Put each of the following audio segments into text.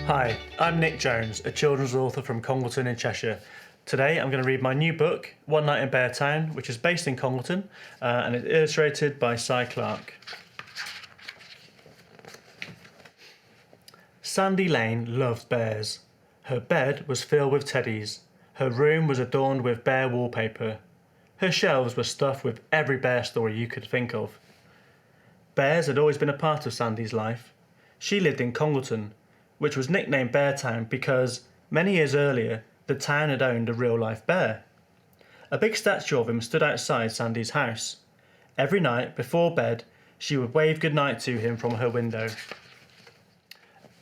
Hi, I'm Nick Jones, a children's author from Congleton in Cheshire. Today I'm going to read my new book, One Night in Beartown, which is based in Congleton and it's illustrated by Cy Clark. Sandy Lane loved bears. Her bed was filled with teddies. Her room was adorned with bear wallpaper. Her shelves were stuffed with every bear story you could think of. Bears had always been a part of Sandy's life. She lived in Congleton, which was nicknamed Beartown because, many years earlier, the town had owned a real-life bear. A big statue of him stood outside Sandy's house. Every night, before bed, she would wave goodnight to him from her window.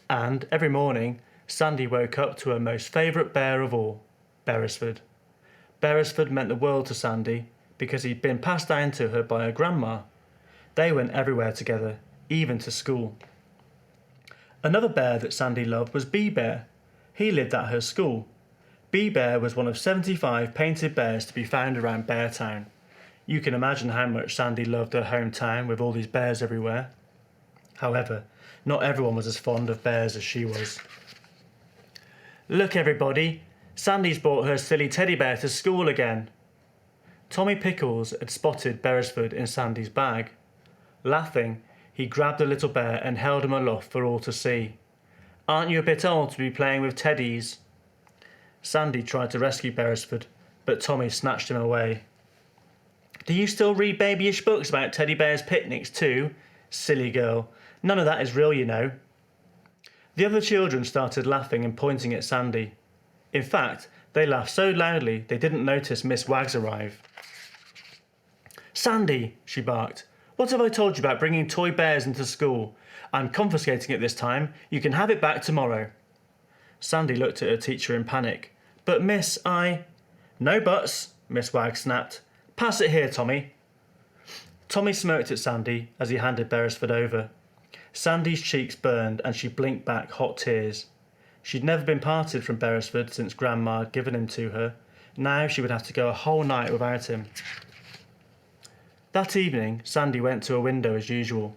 And every morning, Sandy woke up to her most favourite bear of all, Beresford. Beresford meant the world to Sandy because he'd been passed down to her by her grandma. They went everywhere together, even to school. Another bear that Sandy loved was Bee-Bear. He lived at her school. Bee-Bear was one of 75 painted bears to be found around Beartown. You can imagine how much Sandy loved her hometown with all these bears everywhere. However, not everyone was as fond of bears as she was. Look everybody, Sandy's brought her silly teddy bear to school again. Tommy Pickles had spotted Beresford in Sandy's bag. Laughing, he grabbed the little bear and held him aloft for all to see. Aren't you a bit old to be playing with teddies? Sandy tried to rescue Beresford, but Tommy snatched him away. Do you still read babyish books about teddy bears' picnics too? Silly girl, none of that is real, you know. The other children started laughing and pointing at Sandy. In fact, they laughed so loudly they didn't notice Miss Wags arrive. Sandy, she barked. What have I told you about bringing toy bears into school? I'm confiscating it this time. You can have it back tomorrow. Sandy looked at her teacher in panic. But miss, No buts, Miss Wagg snapped. Pass it here, Tommy. Tommy smirked at Sandy as he handed Beresford over. Sandy's cheeks burned and she blinked back hot tears. She'd never been parted from Beresford since Grandma had given him to her. Now she would have to go a whole night without him. That evening, Sandy went to a window as usual.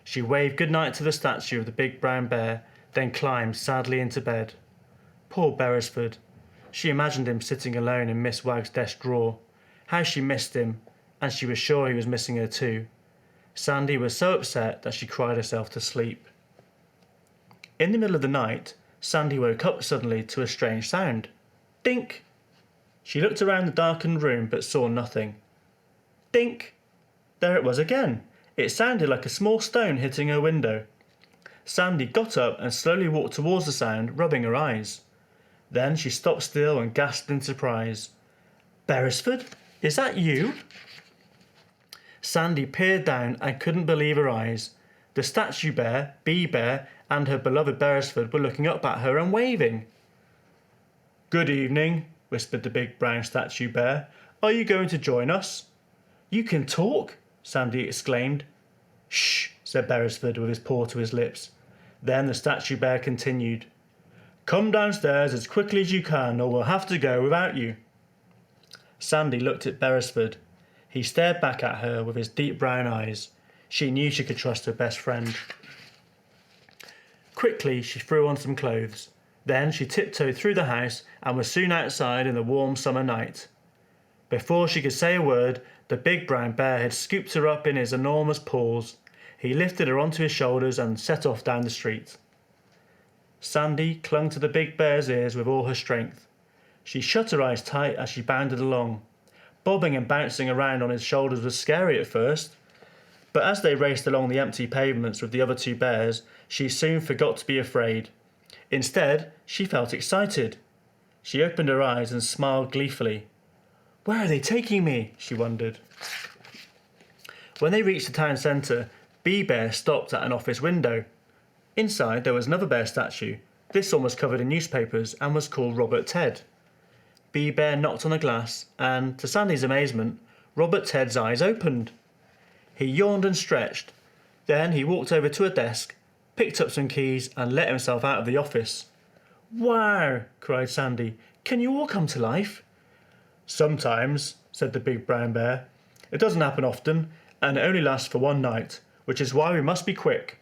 She waved goodnight to the statue of the big brown bear, then climbed sadly into bed. Poor Beresford. She imagined him sitting alone in Miss Wagg's desk drawer. How she missed him, and she was sure he was missing her too. Sandy was so upset that she cried herself to sleep. In the middle of the night, Sandy woke up suddenly to a strange sound. Dink! She looked around the darkened room but saw nothing. Dink! There it was again. It sounded like a small stone hitting her window. Sandy got up and slowly walked towards the sound, rubbing her eyes. Then she stopped still and gasped in surprise. Beresford, is that you? Sandy peered down and couldn't believe her eyes. The statue bear, Bee-Bear, and her beloved Beresford were looking up at her and waving. Good evening, whispered the big brown statue bear. Are you going to join us? You can talk? Sandy exclaimed. Shh, said Beresford with his paw to his lips. Then the statue bear continued. Come downstairs as quickly as you can or we'll have to go without you. Sandy looked at Beresford. He stared back at her with his deep brown eyes. She knew she could trust her best friend. Quickly she threw on some clothes. Then she tiptoed through the house and was soon outside in the warm summer night. Before she could say a word, the big brown bear had scooped her up in his enormous paws. He lifted her onto his shoulders and set off down the street. Sandy clung to the big bear's ears with all her strength. She shut her eyes tight as she bounded along. Bobbing and bouncing around on his shoulders was scary at first, but as they raced along the empty pavements with the other two bears, she soon forgot to be afraid. Instead, she felt excited. She opened her eyes and smiled gleefully. Where are they taking me? She wondered. When they reached the town centre, Bee-Bear stopped at an office window. Inside there was another bear statue. This one was covered in newspapers and was called Robert Ted. Bee-Bear knocked on the glass and, to Sandy's amazement, Robert Ted's eyes opened. He yawned and stretched. Then he walked over to a desk, picked up some keys and let himself out of the office. Wow! Cried Sandy. Can you all come to life? Sometimes, said the big brown bear. It doesn't happen often, and it only lasts for one night, which is why we must be quick.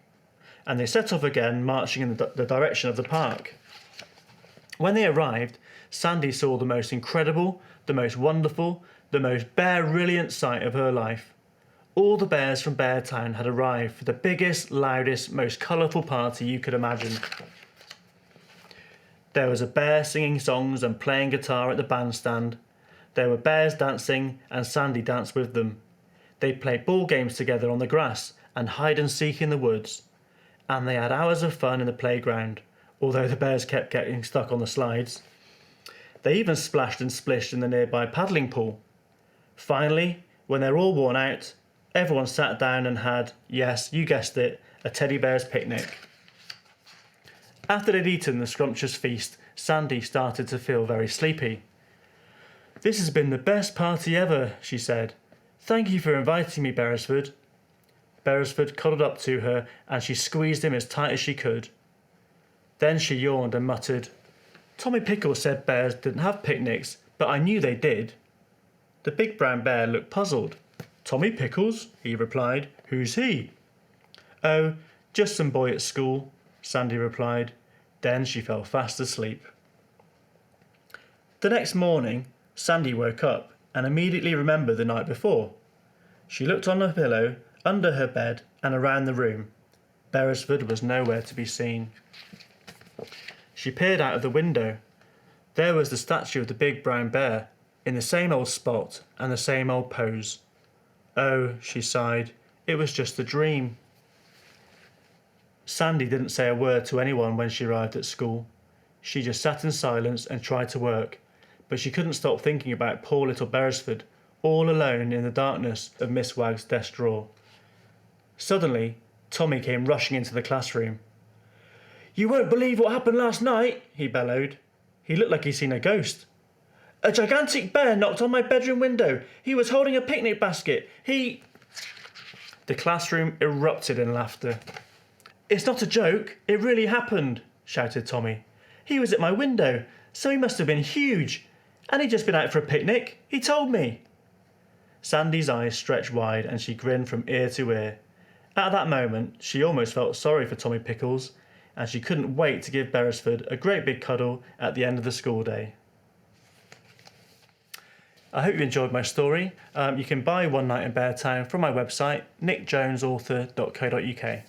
and they set off again, marching in the direction of the park. When they arrived, Sandy saw the most incredible, the most wonderful, the most bear-rilliant sight of her life. All the bears from Beartown had arrived for the biggest, loudest, most colourful party you could imagine. There was a bear singing songs and playing guitar at the bandstand. There were bears dancing, and Sandy danced with them. They played ball games together on the grass and hide and seek in the woods. And they had hours of fun in the playground, although the bears kept getting stuck on the slides. They even splashed and splished in the nearby paddling pool. Finally, when they were all worn out, everyone sat down and had, yes, you guessed it, a teddy bear's picnic. After they'd eaten the scrumptious feast, Sandy started to feel very sleepy. "This has been the best party ever," she said. "Thank you for inviting me, Beresford." Beresford cuddled up to her and she squeezed him as tight as she could. Then she yawned and muttered, "Tommy Pickles said bears didn't have picnics, but I knew they did." The big brown bear looked puzzled. "Tommy Pickles?" he replied. "Who's he?" "Oh, just some boy at school," Sandy replied. Then she fell fast asleep. The next morning, Sandy woke up and immediately remembered the night before. She looked on her pillow, under her bed, and around the room. Beresford was nowhere to be seen. She peered out of the window. There was the statue of the big brown bear, in the same old spot and the same old pose. Oh, she sighed, it was just a dream. Sandy didn't say a word to anyone when she arrived at school. She just sat in silence and tried to work, but she couldn't stop thinking about poor little Beresford, all alone in the darkness of Miss Wagg's desk drawer. Suddenly, Tommy came rushing into the classroom. "You won't believe what happened last night," he bellowed. He looked like he'd seen a ghost. "A gigantic bear knocked on my bedroom window. He was holding a picnic basket. The classroom erupted in laughter. "It's not a joke. It really happened," shouted Tommy. "He was at my window, so he must have been huge. And he'd just been out for a picnic. He told me." Sandy's eyes stretched wide and she grinned from ear to ear. At that moment, she almost felt sorry for Tommy Pickles, and she couldn't wait to give Beresford a great big cuddle at the end of the school day. I hope you enjoyed my story. You can buy One Night in Beartown from my website, nickjonesauthor.co.uk.